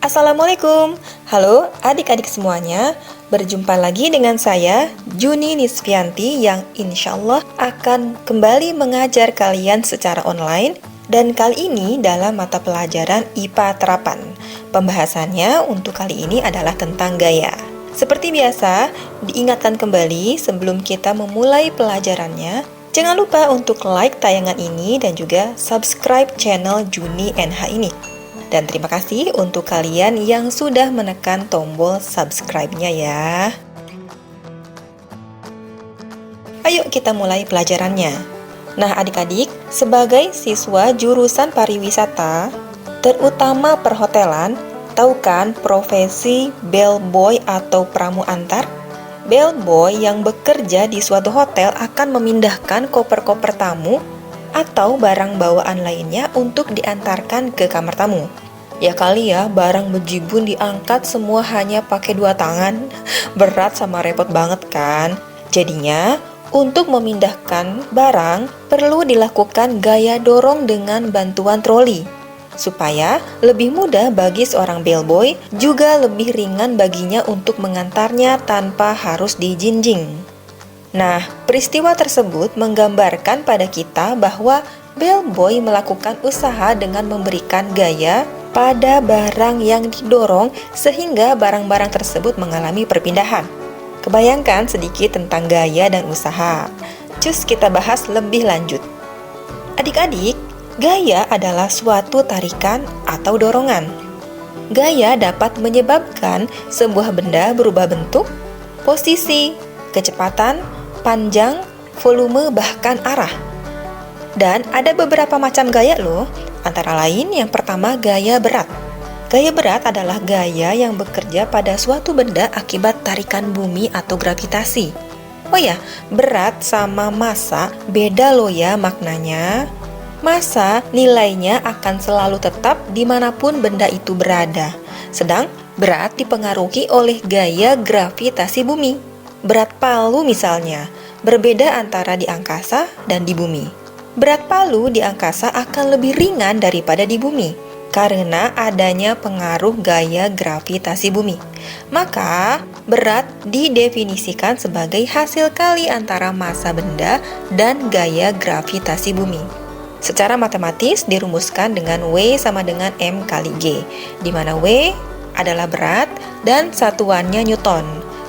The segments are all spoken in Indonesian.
Assalamualaikum, halo adik-adik semuanya. Berjumpa lagi dengan saya, Juni Nisfianti, yang insya Allah akan kembali mengajar kalian secara online. Dan kali ini dalam mata pelajaran IPA Terapan. Pembahasannya untuk kali ini adalah tentang gaya. Seperti biasa, diingatkan kembali sebelum kita memulai pelajarannya, jangan lupa untuk like tayangan ini dan juga subscribe channel Juni NH ini. Dan terima kasih untuk kalian yang sudah menekan tombol subscribe-nya ya. Ayo kita mulai pelajarannya. Nah adik-adik, sebagai siswa jurusan pariwisata, terutama perhotelan, tahu kan profesi bellboy atau pramu antar? Bellboy yang bekerja di suatu hotel akan memindahkan koper-koper tamu atau barang bawaan lainnya untuk diantarkan ke kamar tamu. Ya kali ya, barang bejibun diangkat semua hanya pakai 2 tangan. Berat sama repot banget kan? Jadinya, untuk memindahkan barang, perlu dilakukan gaya dorong dengan bantuan troli. Supaya lebih mudah bagi seorang bellboy, juga lebih ringan baginya untuk mengantarnya tanpa harus dijinjing. Nah, peristiwa tersebut menggambarkan pada kita bahwa bellboy melakukan usaha dengan memberikan gaya pada barang yang didorong sehingga barang-barang tersebut mengalami perpindahan. Kebayangkan sedikit tentang gaya dan usaha. Cus kita bahas lebih lanjut. Adik-adik, gaya adalah suatu tarikan atau dorongan. Gaya dapat menyebabkan sebuah benda berubah bentuk, posisi, kecepatan, panjang, volume, bahkan arah. Dan ada beberapa macam gaya loh, antara lain yang pertama gaya berat. Gaya berat adalah gaya yang bekerja pada suatu benda akibat tarikan bumi atau gravitasi. Oh ya, berat sama massa beda loh ya maknanya. Massa nilainya akan selalu tetap dimanapun benda itu berada. Sedang berat dipengaruhi oleh gaya gravitasi bumi. Berat palu misalnya, berbeda antara di angkasa dan di bumi. Berat palu di angkasa akan lebih ringan daripada di bumi karena adanya pengaruh gaya gravitasi bumi. Maka, berat didefinisikan sebagai hasil kali antara massa benda dan gaya gravitasi bumi. Secara matematis dirumuskan dengan W sama dengan M kali G, di mana W adalah berat dan satuannya Newton.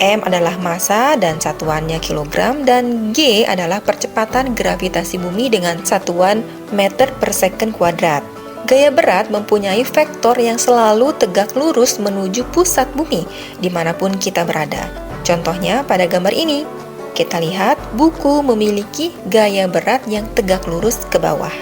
M adalah massa dan satuannya kilogram, dan G adalah percepatan gravitasi bumi dengan satuan meter per second kuadrat. Gaya berat mempunyai vektor yang selalu tegak lurus menuju pusat bumi dimanapun kita berada. Contohnya pada gambar ini, kita lihat buku memiliki gaya berat yang tegak lurus ke bawah.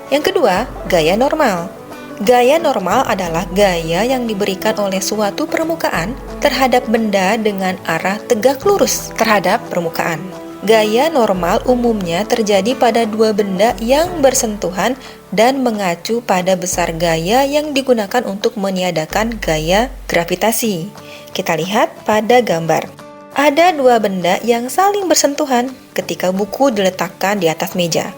Yang kedua, gaya normal. Gaya normal adalah gaya yang diberikan oleh suatu permukaan terhadap benda dengan arah tegak lurus terhadap permukaan. Gaya normal umumnya terjadi pada dua benda yang bersentuhan dan mengacu pada besar gaya yang digunakan untuk meniadakan gaya gravitasi. Kita lihat pada gambar. Ada dua benda yang saling bersentuhan ketika buku diletakkan di atas meja.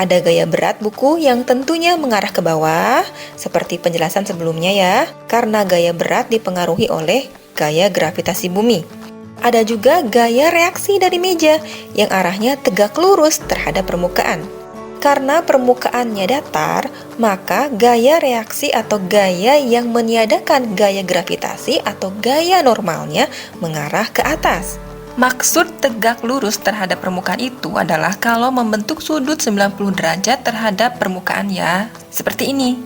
Ada gaya berat buku yang tentunya mengarah ke bawah, seperti penjelasan sebelumnya ya, karena gaya berat dipengaruhi oleh gaya gravitasi bumi. Ada juga gaya reaksi dari meja yang arahnya tegak lurus terhadap permukaan. Karena permukaannya datar, maka gaya reaksi atau gaya yang meniadakan gaya gravitasi atau gaya normalnya mengarah ke atas. Maksud tegak lurus terhadap permukaan itu adalah kalau membentuk sudut 90 derajat terhadap permukaan ya, seperti ini.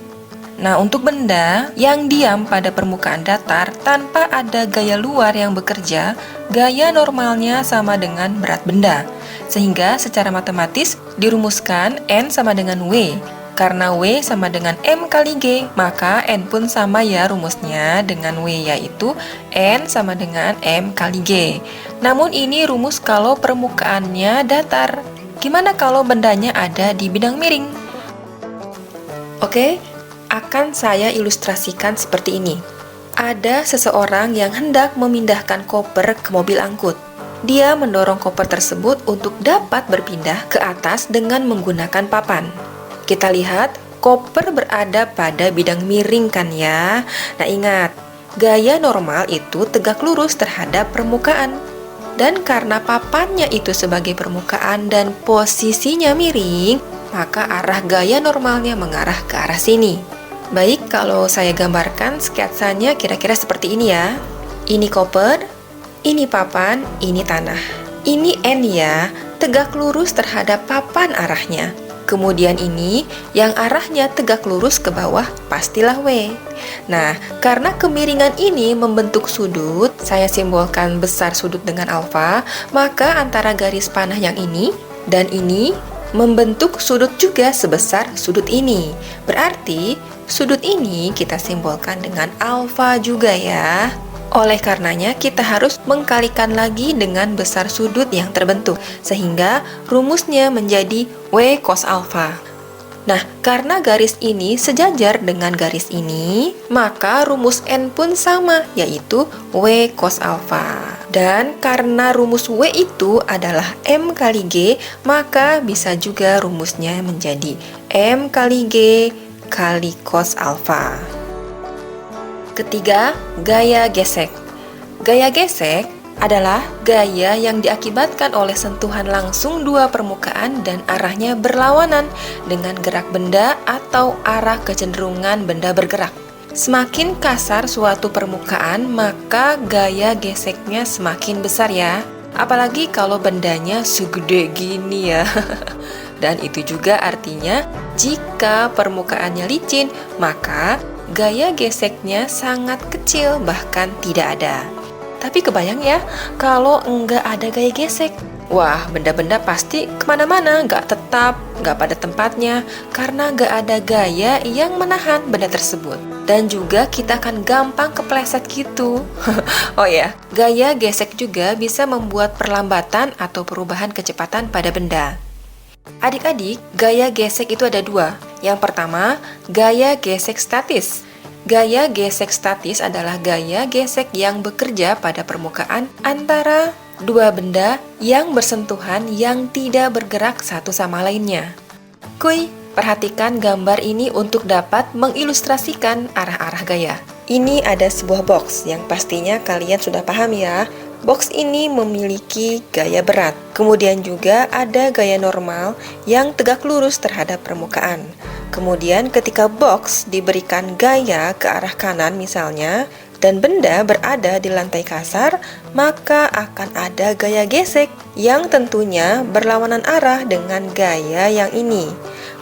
Nah, untuk benda yang diam pada permukaan datar tanpa ada gaya luar yang bekerja, gaya normalnya sama dengan berat benda. Sehingga secara matematis dirumuskan N sama dengan W. Karena W sama dengan M kali G, maka N pun sama ya rumusnya dengan W, yaitu N sama dengan M kali G. Namun ini rumus kalau permukaannya datar. Gimana kalau bendanya ada di bidang miring? Oke, akan saya ilustrasikan seperti ini. Ada seseorang yang hendak memindahkan koper ke mobil angkut. Dia mendorong koper tersebut untuk dapat berpindah ke atas dengan menggunakan papan. Kita lihat, koper berada pada bidang miring kan ya. Nah ingat, gaya normal itu tegak lurus terhadap permukaan. Dan karena papannya itu sebagai permukaan dan posisinya miring, maka arah gaya normalnya mengarah ke arah sini. Baik, kalau saya gambarkan sketsanya kira-kira seperti ini ya. Ini koper, ini papan, ini tanah. Ini N ya, tegak lurus terhadap papan arahnya. Kemudian ini yang arahnya tegak lurus ke bawah, pastilah W. Nah, karena kemiringan ini membentuk sudut, saya simbolkan besar sudut dengan alfa, maka antara garis panah yang ini dan ini membentuk sudut juga sebesar sudut ini. Berarti sudut ini kita simbolkan dengan alfa juga ya. Oleh karenanya kita harus mengkalikan lagi dengan besar sudut yang terbentuk, sehingga rumusnya menjadi W cos alfa. Nah, karena garis ini sejajar dengan garis ini, maka rumus N pun sama, yaitu W cos alfa. Dan karena rumus W itu adalah M kali G, maka bisa juga rumusnya menjadi M kali G kali cos alfa. Ketiga, gaya gesek. Gaya gesek adalah gaya yang diakibatkan oleh sentuhan langsung dua permukaan dan arahnya berlawanan dengan gerak benda atau arah kecenderungan benda bergerak. Semakin kasar suatu permukaan, maka gaya geseknya semakin besar ya. Apalagi kalau bendanya segede gini ya. Dan itu juga artinya jika permukaannya licin, maka gaya geseknya sangat kecil, bahkan tidak ada. Tapi kebayang ya, kalau nggak ada gaya gesek, wah benda-benda pasti kemana-mana, nggak tetap, nggak pada tempatnya, karena nggak ada gaya yang menahan benda tersebut. Dan juga kita akan gampang kepleset gitu. Oh ya, gaya gesek juga bisa membuat perlambatan atau perubahan kecepatan pada benda. Adik-adik, gaya gesek itu ada dua. Yang pertama, gaya gesek statis. Gaya gesek statis adalah gaya gesek yang bekerja pada permukaan antara dua benda yang bersentuhan yang tidak bergerak satu sama lainnya. Kuy, perhatikan gambar ini untuk dapat mengilustrasikan arah-arah gaya. Ini ada sebuah box yang pastinya kalian sudah paham ya. Box ini memiliki gaya berat, kemudian juga ada gaya normal yang tegak lurus terhadap permukaan. Kemudian ketika box diberikan gaya ke arah kanan misalnya, dan benda berada di lantai kasar, maka akan ada gaya gesek yang tentunya berlawanan arah dengan gaya yang ini.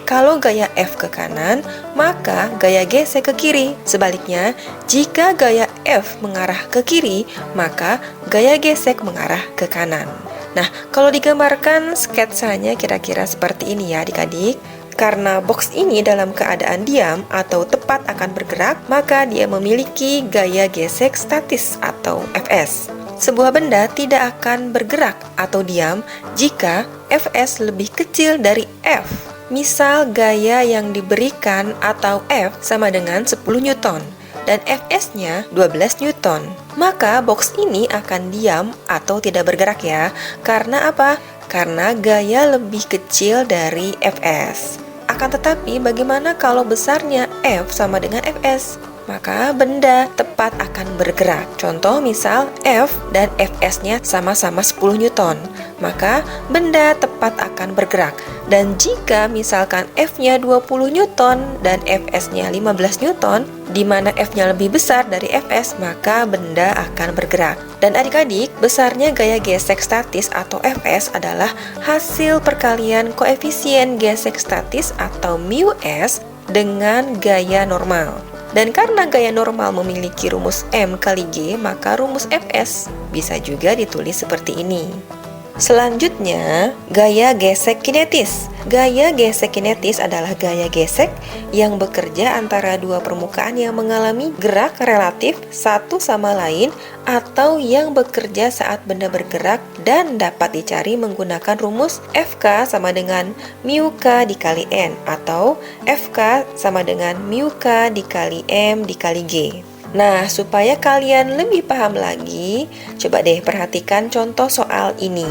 Kalau gaya F ke kanan, maka gaya gesek ke kiri. Sebaliknya, jika gaya F mengarah ke kiri, maka gaya gesek mengarah ke kanan. Nah, kalau digambarkan sketsanya kira-kira seperti ini ya adik-adik. Karena box ini dalam keadaan diam atau tepat akan bergerak, maka dia memiliki gaya gesek statis atau Fs. Sebuah benda tidak akan bergerak atau diam jika Fs lebih kecil dari F. Misal gaya yang diberikan atau F sama dengan 10 Newton dan Fs-nya 12 Newton. Maka box ini akan diam atau tidak bergerak ya. Karena apa? Karena gaya lebih kecil dari Fs. Akan tetapi bagaimana kalau besarnya F sama dengan Fs? Maka benda tepat akan bergerak. Contoh misal F dan Fs-nya sama-sama 10 Newton, maka benda tepat akan bergerak. Dan jika misalkan F-nya 20 Newton dan Fs-nya 15 Newton, di mana F-nya lebih besar dari Fs, maka benda akan bergerak. Dan adik-adik, besarnya gaya gesek statis atau Fs adalah hasil perkalian koefisien gesek statis atau μs dengan gaya normal. Dan karena gaya normal memiliki rumus M kali G, maka rumus Fs bisa juga ditulis seperti ini. Selanjutnya, gaya gesek kinetis. Gaya gesek kinetis adalah gaya gesek yang bekerja antara dua permukaan yang mengalami gerak relatif satu sama lain atau yang bekerja saat benda bergerak dan dapat dicari menggunakan rumus Fk sama dengan μk dikali N atau Fk sama dengan μk dikali M dikali G. Nah, supaya kalian lebih paham lagi, coba deh perhatikan contoh soal ini.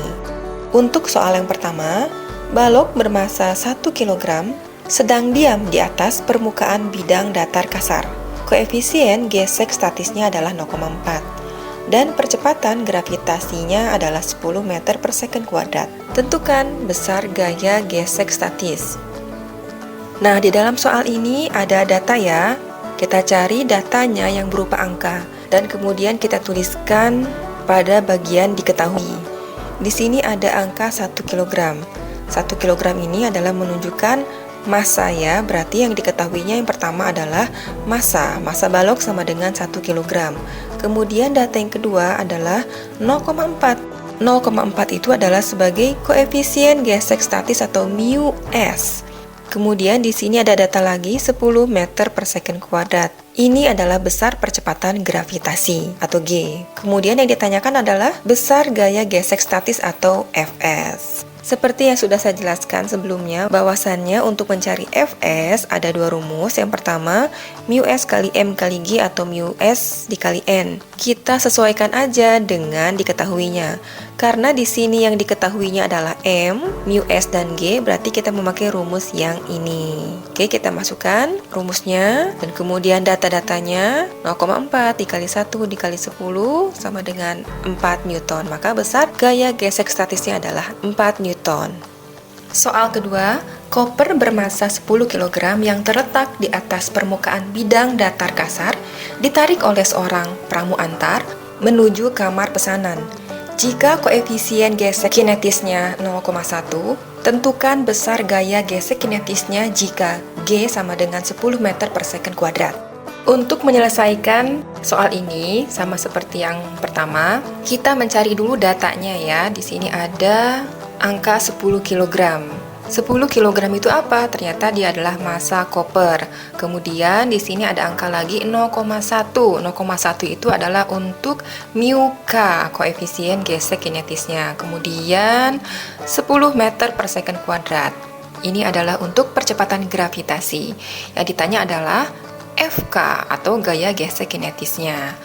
Untuk soal yang pertama, balok bermassa 1 kg sedang diam di atas permukaan bidang datar kasar. Koefisien gesek statisnya adalah 0,4 dan percepatan gravitasinya adalah 10 meter per second kuadrat. Tentukan besar gaya gesek statis. Nah, di dalam soal ini ada data ya. Kita cari datanya yang berupa angka dan kemudian kita tuliskan pada bagian diketahui. Di sini ada angka 1 kg. 1 kg ini adalah menunjukkan massa ya, berarti yang diketahuinya yang pertama adalah massa balok sama dengan 1 kg. Kemudian data yang kedua adalah 0,4. 0,4 itu adalah sebagai koefisien gesek statis atau mu s. Kemudian di sini ada data lagi 10 meter per second kuadrat. Ini adalah besar percepatan gravitasi atau G. Kemudian yang ditanyakan adalah besar gaya gesek statis atau Fs. Seperti yang sudah saya jelaskan sebelumnya, bahwasannya untuk mencari Fs ada dua rumus. Yang pertama, mu s kali m kali g atau mu s dikali n. Kita sesuaikan aja dengan diketahuinya. Karena di sini yang diketahuinya adalah m, mu s dan g, berarti kita memakai rumus yang ini. Oke, kita masukkan rumusnya dan kemudian data-datanya 0,4 dikali 1 dikali 10 sama dengan 4 Newton. Maka besar gaya gesek statisnya adalah 4 Newton. Soal kedua, koper bermasa 10 kg yang terletak di atas permukaan bidang datar kasar ditarik oleh seorang pramu antar menuju kamar pesanan. Jika koefisien gesek kinetisnya 0,1, tentukan besar gaya gesek kinetisnya jika G sama dengan 10 meter per second kuadrat. Untuk menyelesaikan soal ini, sama seperti yang pertama, kita mencari dulu datanya ya. Di sini ada angka 10 kg. 10 kg itu apa? Ternyata dia adalah massa koper. Kemudian di sini ada angka lagi 0,1. 0,1 itu adalah untuk mu k, koefisien gesek kinetisnya. Kemudian 10 meter per second kuadrat. Ini adalah untuk percepatan gravitasi. Yang ditanya adalah Fk atau gaya gesek kinetisnya.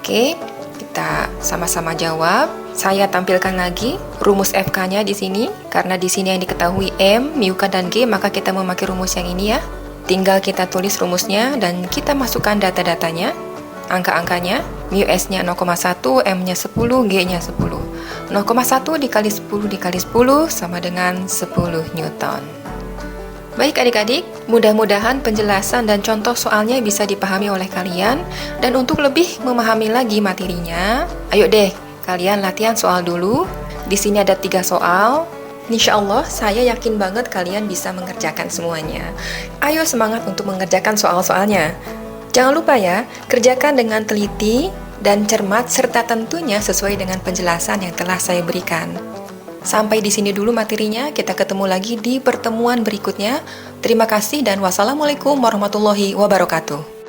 Oke, kita sama-sama jawab. Saya tampilkan lagi rumus Fk-nya di sini. Karena di sini yang diketahui M, mu k dan G, maka kita memakai rumus yang ini ya. Tinggal kita tulis rumusnya dan kita masukkan data-datanya, angka-angkanya. Mu s-nya 0,1, M-nya 10, G-nya 10. 0,1 dikali 10 dikali 10 sama dengan 10 Newton. Baik adik-adik, mudah-mudahan penjelasan dan contoh soalnya bisa dipahami oleh kalian. Dan untuk lebih memahami lagi materinya, ayo deh kalian latihan soal dulu. Di sini ada 3 soal. Insya Allah saya yakin banget kalian bisa mengerjakan semuanya. Ayo semangat untuk mengerjakan soal-soalnya. Jangan lupa ya, kerjakan dengan teliti dan cermat serta tentunya sesuai dengan penjelasan yang telah saya berikan. Sampai di sini dulu materinya, kita ketemu lagi di pertemuan berikutnya. Terima kasih dan wassalamualaikum warahmatullahi wabarakatuh.